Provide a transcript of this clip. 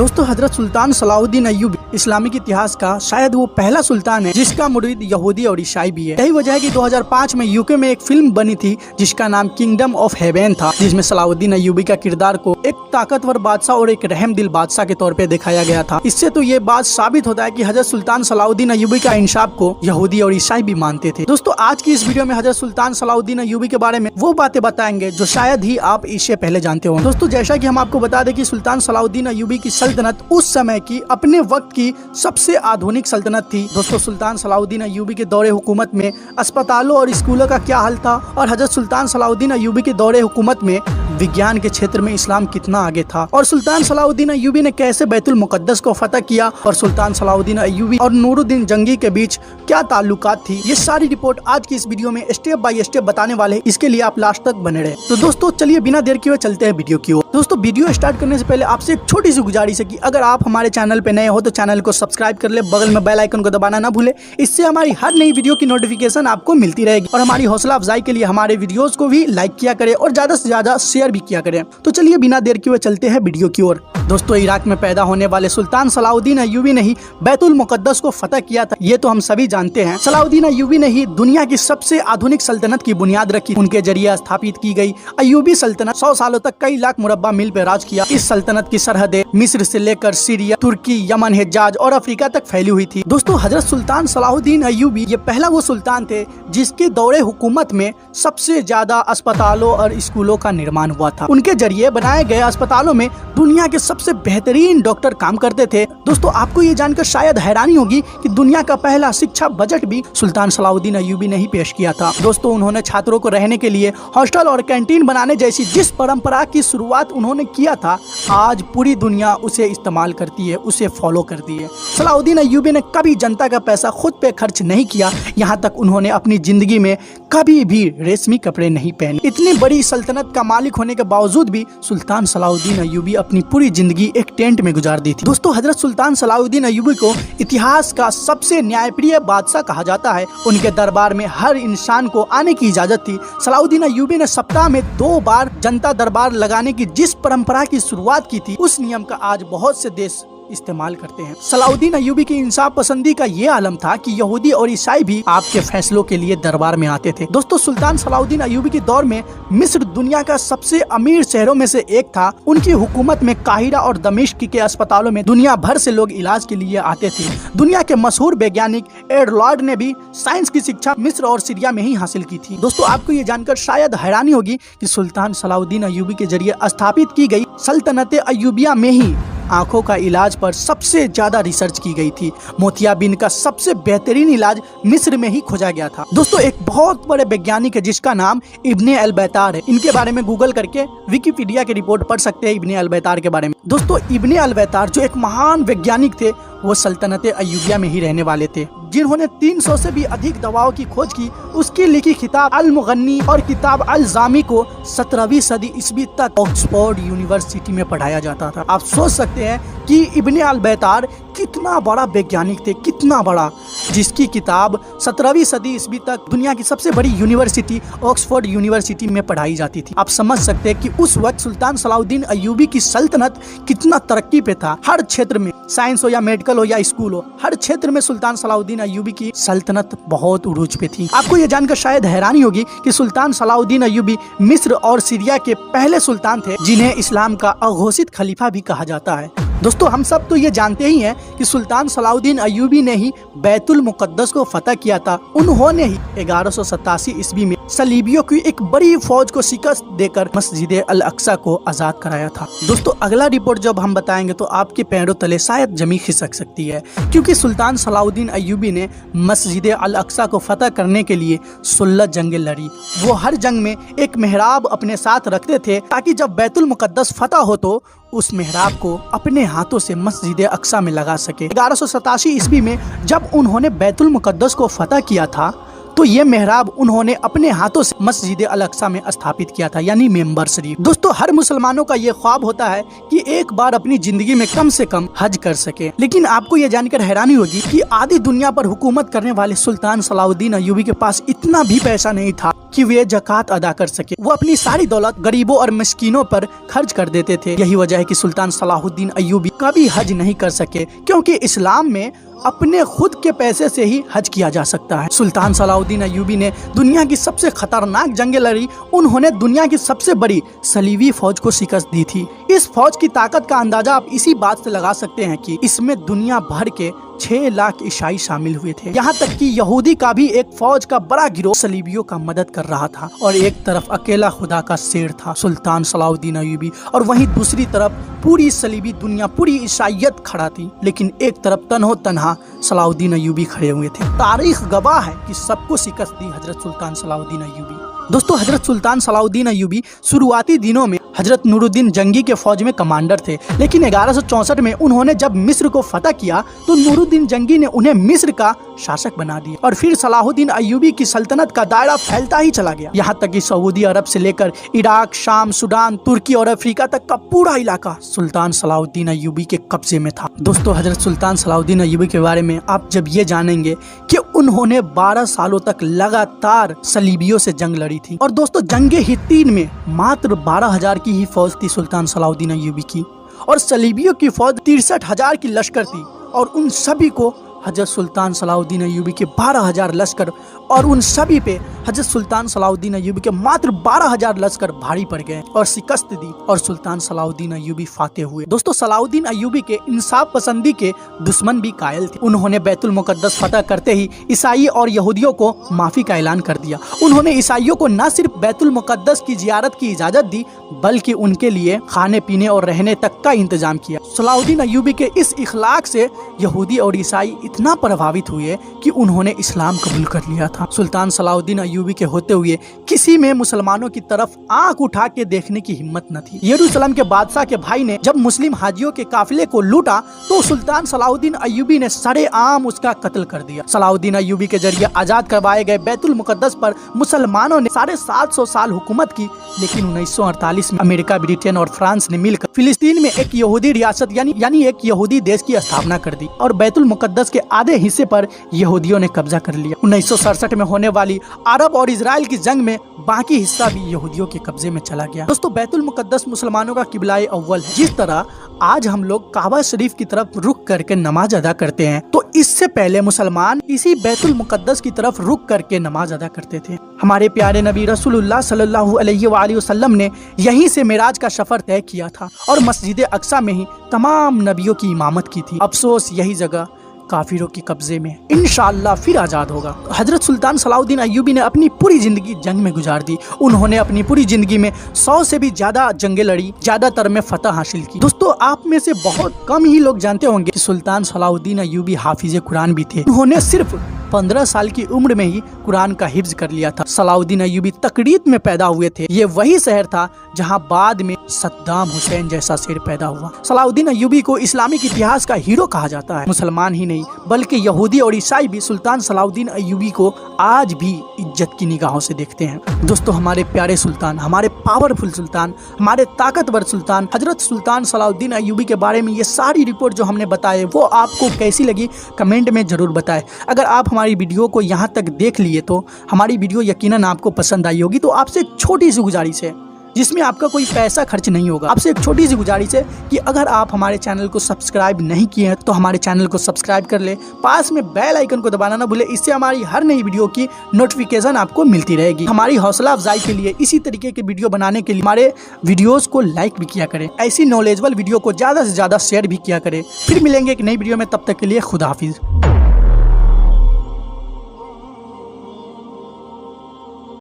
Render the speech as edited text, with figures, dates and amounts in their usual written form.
दोस्तों हजरत सुल्तान Salahuddin Ayyubi Islamic इतिहास का शायद वो पहला सुल्तान है जिसका मुरीद यहूदी और ईसाई भी है। यही वजह है कि 2005 में यूके में एक फिल्म बनी थी जिसका नाम किंगडम ऑफ हेवन था, जिसमें सलाहुद्दीन अय्यूबी का किरदार को एक ताकतवर बादशाह और एक रहमदिल बादशाह के तौर पे दिखाया गया था। इससे तो ये बात साबित होता है कि हजरत सुल्तान सलाहुद्दीन अय्यूबी का इंसाफ को यहूदी और ईसाई भी मानते थे। दोस्तों आज की इस वीडियो में हजरत सुल्तान सलाहुद्दीन अय्यूबी के बारे में वो बातें बताएंगे जो शायद ही आप इससे पहले जानते हो। दोस्तों जैसा कि हम आपको बता दें कि सुल्तान सलाहुद्दीन अय्यूबी की सल्तनत उस समय की अपने वक्त की सबसे आधुनिक सल्तनत थी। दोस्तों सुल्तान सलाहुद्दीन अय्यूबी के दौरे हुकूमत में अस्पतालों और स्कूलों का क्या हाल था, और हजरत सुल्तान सलाहुद्दीन अय्यूबी के दौरे हुकूमत में विज्ञान के क्षेत्र में इस्लाम कितना आगे था, और सुल्तान सलाहुद्दीन अय्यूबी ने कैसे बैतुल मुकद्दस को फतह किया, और सुल्तान सलाहुद्दीन अय्यूबी और नूरुद्दीन जंगी के बीच क्या ताल्लुकात थी। ये सारी रिपोर्ट आज की इस वीडियो में स्टेप बाय स्टेप बताने वाले, इसके लिए आप लास्ट तक बने रहे। तो दोस्तों चलिए बिना देर किए चलते हैं वीडियो की ओर। दोस्तों वीडियो स्टार्ट करने से पहले आपसे एक छोटी सी गुजारिश है कि अगर आप हमारे चैनल पे नए हो तो चैनल को सब्सक्राइब कर ले, बगल में बेल आइकन को दबाना ना भूले। इससे हमारी हर नई वीडियो की नोटिफिकेशन आपको मिलती रहेगी, और हमारी हौसला अफजाई के लिए हमारे वीडियोस को भी लाइक किया करें और ज्यादा से ज्यादा शेयर भी किया करें। तो चलिए बिना देर किए चलते हैं वीडियो की ओर। दोस्तों इराक में पैदा होने वाले सुल्तान सलाहुद्दीन अय्यूबी ने ही बैतुल मुकद्दस को फतह किया था, ये तो हम सभी जानते हैं। सलाहुद्दीन अय्यूबी ने ही दुनिया की सबसे आधुनिक सल्तनत की बुनियाद रखी। उनके जरिए स्थापित की गई अय्यूबी सल्तनत 100 सालों तक कई लाख मुरब्बा मील पे राज किया। इस सल्तनत की सरहदें मिस्र से लेकर सीरिया, तुर्की, यमन, हिजाज और अफ्रीका तक फैली हुई थी। दोस्तों हजरत सुल्तान सलाहुद्दीन अय्यूबी ये पहला वो सुल्तान थे जिसके दौरे हुकूमत में सबसे ज्यादा अस्पतालों और स्कूलों का निर्माण हुआ था। उनके जरिए बनाए गए अस्पतालों में दुनिया के सबसे बेहतरीन डॉक्टर काम करते थे। दोस्तों आपको ये जानकर शायद हैरानी होगी कि दुनिया का पहला शिक्षा बजट भी सुल्तान सलाहुद्दीन अय्यूबी ने ही पेश किया था। दोस्तों उन्होंने छात्रों को रहने के लिए हॉस्टल और कैंटीन बनाने जैसी जिस परंपरा की शुरुआत उन्होंने किया था, आज पूरी दुनिया उसे इस्तेमाल करती है, उसे फॉलो करती है। सलाहुद्दीन अय्यूबी ने कभी जनता का पैसा खुद पे खर्च नहीं किया, यहाँ तक उन्होंने अपनी जिंदगी में कभी भी रेशमी कपड़े नहीं पहने। इतनी बड़ी सल्तनत का मालिक होने के बावजूद भी सुल्तान सलाहुद्दीन अय्यूबी अपनी पूरी जिंदगी एक टेंट में गुजार दी थी। दोस्तों हजरत सुल्तान सलाहुद्दीन अय्यूबी को इतिहास का सबसे न्यायप्रिय बादशाह कहा जाता है। उनके दरबार में हर इंसान को आने की इजाजत थी। सलाहुद्दीन अय्यूबी ने सप्ताह में 2 बार जनता दरबार लगाने की जिस परंपरा की शुरुआत की थी, उस नियम का आज बहुत से देश इस्तेमाल करते हैं। सलाहुद्दीन अय्यूबी की इंसाफ पसंदी का ये आलम था कि यहूदी और ईसाई भी आपके फैसलों के लिए दरबार में आते थे। दोस्तों सुल्तान सलाहुद्दीन अय्यूबी के दौर में मिस्र दुनिया का सबसे अमीर शहरों में से एक था। उनकी हुकूमत में काहिरा और दमिश्क के अस्पतालों में दुनिया भर से लोग इलाज के लिए आते थे। दुनिया के मशहूर वैज्ञानिक एडलॉर्ड ने भी साइंस की शिक्षा मिस्र और सीरिया में ही हासिल की थी। दोस्तों आपको ये जानकर शायद हैरानी होगी कि सुल्तान सलाहुद्दीन अय्यूबी के जरिए स्थापित की गई सल्तनत अय्यूबिया में ही आंखों का इलाज पर सबसे ज्यादा रिसर्च की गई थी। मोतियाबिंद का सबसे बेहतरीन इलाज मिस्र में ही खोजा गया था। दोस्तों एक बहुत बड़े वैज्ञानिक है जिसका नाम इब्ने अल-बैतार है। इनके बारे में गूगल करके विकिपीडिया की रिपोर्ट पढ़ सकते हैं इब्ने अल-बैतार के बारे में। दोस्तों इब्ने अल-बैतार जो एक महान वैज्ञानिक थे, वो सल्तनत अय्यूबिया में ही रहने वाले थे, जिन्होंने 300 से भी अधिक दवाओं की खोज की। उसकी लिखी किताब अल-मुगन्नी और किताब अल-जामी को 17वीं सदी ईस्वी तक ऑक्सफोर्ड यूनिवर्सिटी में पढ़ाया जाता था। आप सोच सकते हैं कि इब्ने अल-बैतार कितना बड़ा वैज्ञानिक थे, कितना बड़ा, जिसकी किताब 17वीं सदी ईस्वी तक दुनिया की सबसे बड़ी यूनिवर्सिटी ऑक्सफोर्ड यूनिवर्सिटी में पढ़ाई जाती थी। आप समझ सकते हैं कि उस वक्त सुल्तान सलाहुद्दीन अय्यूबी की सल्तनत कितना तरक्की पे था। हर क्षेत्र में, साइंस हो या मेडिकल हो या स्कूल हो, हर क्षेत्र में सुल्तान सलाहुद्दीन अय्यूबी की सल्तनत बहुत उरूज पे थी। आपको ये जानकर शायद हैरानी होगी कि सुल्तान सलाहुद्दीन अय्यूबी मिस्र और सीरिया के पहले सुल्तान थे जिन्हें इस्लाम का अघोषित खलीफा भी कहा जाता है। दोस्तों हम सब तो ये जानते ही हैं कि सुल्तान सलाहुद्दीन अय्यूबी ने ही बैतुल मुकद्दस को फतह किया था। उन्होंने ही 1187 ईस्वी में सलीबियों की एक बड़ी फौज को शिकस्त देकर मस्जिद अल अक्सा को आजाद कराया था। दोस्तों अगला रिपोर्ट जब हम बताएंगे तो आपके पैरों तले शायद जमीन खिसक सकती है, क्योंकि सुल्तान सलाहुद्दीन अय्यूबी ने मस्जिद अल अक्सा को फतह करने के लिए 16 जंगें लड़ी। वो हर जंग में एक मेहराब अपने साथ रखते थे ताकि जब बैतुल मुकद्दस फतह हो तो उस मेहराब को अपने हाथों से मस्जिद अक्सा में लगा सके। 1187 ईस्वी में जब उन्होंने बैतुल मुकद्दस को फतह किया था तो ये मेहराब उन्होंने अपने हाथों से मस्जिद अल अक्सा में स्थापित किया था, यानी मेंबर शरीफ। दोस्तों हर मुसलमानों का ये ख्वाब होता है कि एक बार अपनी जिंदगी में कम से कम हज कर सके। लेकिन आपको ये जानकर हैरानी होगी कि आधी दुनिया पर हुकूमत करने वाले सुल्तान सलाउद्दीन अय्यूबी के पास इतना भी पैसा नहीं था कि वे ज़कात अदा कर सके। वो अपनी सारी दौलत गरीबों और मिस्कीनों पर खर्च कर देते थे। यही वजह है कि सुल्तान सलाहुद्दीन अय्यूबी कभी हज नहीं कर सके, क्योंकि इस्लाम में अपने खुद के पैसे से ही हज किया जा सकता है। सुल्तान सलाहुद्दीन अय्यूबी ने दुनिया की सबसे खतरनाक जंगें लड़ी। उन्होंने दुनिया की सबसे बड़ी सलीबी फौज को शिकस्त दी थी। इस फौज की ताकत का अंदाजा आप इसी बात से लगा सकते हैं कि इसमें दुनिया भर के 6 लाख ईसाई शामिल हुए थे। यहाँ तक कि यहूदी का भी एक फौज का बड़ा गिरोह सलीबियों का मदद कर रहा था। और एक तरफ अकेला खुदा का शेर था सुल्तान सलाहुद्दीन अय्यूबी, और वहीं दूसरी तरफ पूरी सलीबी दुनिया, पूरी ईसाइयत खड़ा थी। लेकिन एक तरफ तन्हो तन्हा सलाहुद्दीन अय्यूबी खड़े हुए थे। तारीख गवाह है कि सबको शिकस्त दी हजरत सुल्तान सलाहुद्दीन अय्यूबी। दोस्तों हजरत सुल्तान सलाहुद्दीन अय्यूबी शुरुआती दिनों में हजरत नूरुद्दीन जंगी के फौज में कमांडर थे। लेकिन 1164 में उन्होंने जब मिस्र को फतह किया तो नूरुद्दीन जंगी ने उन्हें मिस्र का शासक बना दिया, और फिर सलाहुद्दीन अय्यूबी की सल्तनत का दायरा फैलता ही चला गया। यहाँ तक कि सऊदी अरब से लेकर इराक, शाम, सूडान, तुर्की और अफ्रीका तक का पूरा इलाका सुल्तान सलाहुद्दीन अय्यूबी के कब्जे में था। दोस्तों हजरत सुल्तान सलाहुद्दीन अय्यूबी के बारे में आप जब ये जानेंगे कि उन्होंने 12 सालों तक लगातार सलीबियों से जंग लड़ी थी। और दोस्तों जंगे हित्तीन में मात्र 12,000 की ही फौज थी सुल्तान सलाहुद्दीन अय्यूबी की, और सलीबियों की फौज 63,000 की लश्कर थी। और उन सभी को हजरत सुल्तान सलाहुद्दीन अय्यूबी के 12,000 लश्कर, और उन सभी पे हजरत सुल्तान सलाहुद्दीन अय्यूबी के मात्र 12,000 लश्कर भारी पड़ गए और शिकस्त दी, और सुल्तान सलाहुद्दीन अय्यूबी फातेह हुए। दोस्तों सलाहुद्दीन अय्यूबी के इंसाफ पसंदी के दुश्मन भी कायल थे। उन्होंने बैतुल मुकद्दस फतह करते ही ईसाई और यहूदियों को माफी का ऐलान कर दिया। उन्होंने ईसाइयों को न सिर्फ बैतुल मुकद्दस की जियारत की इजाजत दी, बल्कि उनके लिए खाने पीने और रहने तक का इंतजाम किया। सलाहुद्दीन अय्यूबी के इस इखलाक से यहूदी और ईसाई इतना प्रभावित हुए कि उन्होंने इस्लाम कबूल कर लिया था। सुल्तान सलाहुद्दीन अय्यूबी के होते हुए किसी में मुसलमानों की तरफ आंख उठा के देखने की हिम्मत न थी। यरूशलेम के बादशाह के भाई ने जब मुस्लिम हाजियों के काफिले को लूटा तो सुल्तान सलाहुद्दीन अय्यूबी ने सरेआम उसका कत्ल कर दिया। सलाहुद्दीन अय्यूबी के जरिए आजाद करवाए गए बैतुल मुकद्दस पर मुसलमानों ने 750 साल हुकूमत की। लेकिन 1948 में अमेरिका, ब्रिटेन और फ्रांस ने मिलकर फिलिस्तीन में एक यहूदी रियासत यानी एक यहूदी देश की स्थापना कर दी, और बैतुल मुकद्दस के आधे हिस्से पर यहूदियों ने कब्जा कर लिया। 1967 में होने वाली अरब और इजराइल की जंग में बाकी हिस्सा भी यहूदियों के कब्जे में चला गया। दोस्तों बैतुल मुकद्दस मुसलमानों का किबलाए अव्वल है। जिस तरह आज हम लोग काबा शरीफ की तरफ रुख करके नमाज अदा करते हैं, तो इससे पहले मुसलमान इसी बैतुल मुकद्दस की तरफ रुख करके नमाज अदा करते थे। हमारे प्यारे नबी रसूलुल्लाह सल्लल्लाहु अलैहि वसल्लम ने यहीं से मेराज का सफर तय किया था, और मस्जिद अक्सा में ही तमाम नबियों की इमामत की थी। अफसोस यही जगह काफिरों के कब्जे में इंशाअल्लाह फिर आजाद होगा। हजरत सुल्तान सलाहुद्दीन अय्यूबी ने अपनी पूरी जिंदगी जंग में गुजार दी। उन्होंने अपनी पूरी जिंदगी में 100 से भी ज्यादा जंगें लड़ी, ज्यादातर में फतह हासिल की। दोस्तों आप में से बहुत कम ही लोग जानते होंगे कि सुल्तान सलाहुद्दीन अय्यूबी हाफिज कुरान भी थे। उन्होंने सिर्फ 15 साल की उम्र में ही कुरान का हिफ्ज कर लिया था। सलाहुद्दीन अय्यूबी तकरीत में पैदा हुए थे। ये वही शहर था जहां बाद में सद्दाम हुसैन जैसा शेर पैदा हुआ। सलाहुद्दीन अय्यूबी को इस्लामिक इतिहास का हीरो कहा जाता है। मुसलमान ही नहीं बल्कि यहूदी और ईसाई भी सुल्तान सलाहुद्दीन अय्यूबी को आज भी इज्जत की निगाहों से देखते हैं। दोस्तों हमारे प्यारे सुल्तान, हमारे पावरफुल सुल्तान, हमारे ताकतवर सुल्तान हजरत सुल्तान सलाहुद्दीन अय्यूबी के बारे में ये सारी रिपोर्ट जो हमने बताए वो आपको कैसी लगी कमेंट में जरूर बताएं। अगर आप हमारी वीडियो को यहाँ तक देख लिए तो हमारी वीडियो यकीनन आपको पसंद आई होगी। तो आपसे एक छोटी सी गुजारिश है जिसमें आपका कोई पैसा खर्च नहीं होगा। आपसे एक छोटी सी गुजारिश है कि अगर आप हमारे चैनल को सब्सक्राइब नहीं किए हैं तो हमारे चैनल को सब्सक्राइब कर ले, पास में बेल आइकन को दबाना ना भूले। इससे हमारी हर नई वीडियो की नोटिफिकेशन आपको मिलती रहेगी। हमारी हौसला अफजाई के लिए इसी तरीके के वीडियो बनाने के लिए हमारे वीडियोस को लाइक भी किया करें। ऐसी नॉलेजेबल वीडियो को ज्यादा से ज्यादा शेयर भी किया करें। फिर मिलेंगे एक नई वीडियो में, तब तक के लिए खुदा हाफिज।